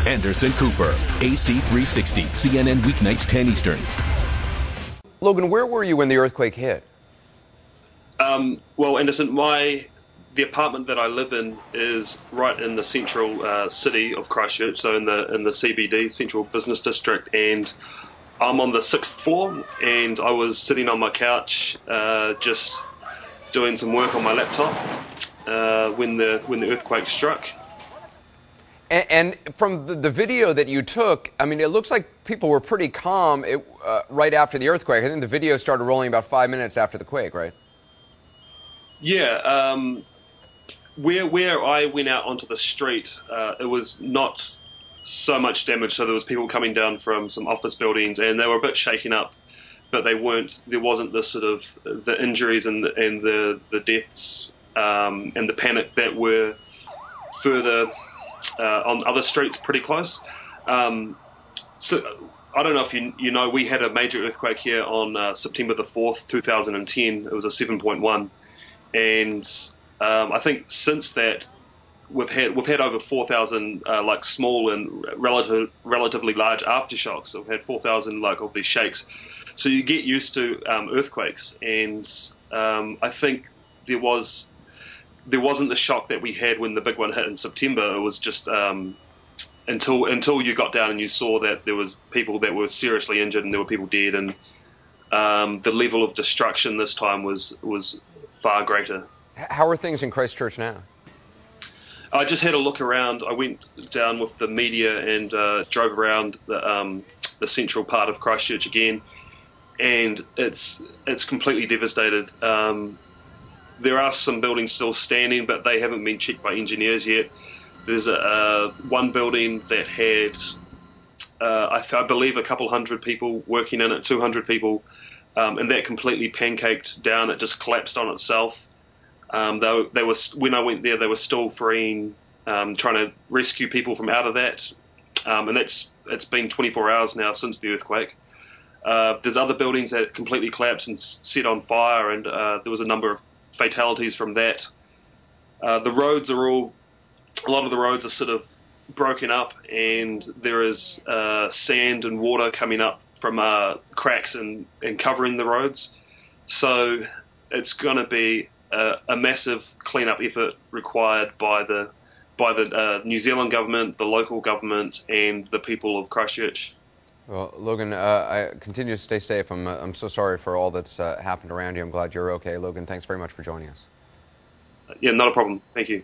Anderson Cooper, AC 360, CNN weeknights 10 Eastern. Logan, where were you when the earthquake hit? Well, Anderson, the apartment that I live in is right in the central city of Christchurch, so in the CBD, Central Business District, and I'm on the 6th floor, and I was sitting on my couch just doing some work on my laptop when the earthquake struck. And from the video that you took, I mean, it looks like people were pretty calm right after the earthquake. I think the video started rolling about 5 minutes after the quake, right? Yeah. Where I went out onto the street, it was not so much damage. So there was people coming down from some office buildings, and they were a bit shaken up, but they weren't. There wasn't the sort of the injuries and the deaths and the panic that were further on other streets pretty close. So I don't know if you know, we had a major earthquake here on September the 4th, 2010. It was a 7.1, and I think since that we've had over 4,000 like small and relatively large aftershocks. So we've had 4,000 like of these shakes. So you get used to earthquakes, and I think there wasn't the shock that we had when the big one hit in September. It was just until you got down and you saw that there was people that were seriously injured and there were people dead, and the level of destruction this time was far greater. How are things in Christchurch now? I just had a look around. I went down with the media and drove around the central part of Christchurch again, and it's completely devastated. There are some buildings still standing, but they haven't been checked by engineers yet. There's one building that had, I believe, a couple hundred people working in it, 200 people, and that completely pancaked down. It just collapsed on itself. They were, when I went there, they were still freeing, trying to rescue people from out of that, and it's been 24 hours now since the earthquake. There's other buildings that completely collapsed and set on fire, and there was a number of fatalities from that. The roads are a lot of the roads are sort of broken up, and there is sand and water coming up from cracks and covering the roads. So it's going to be a massive cleanup effort required by the New Zealand government, the local government, and the people of Christchurch. Well, Logan, I continue to stay safe. I'm so sorry for all that's happened around you. I'm glad you're okay. Logan, thanks very much for joining us. Yeah, not a problem. Thank you.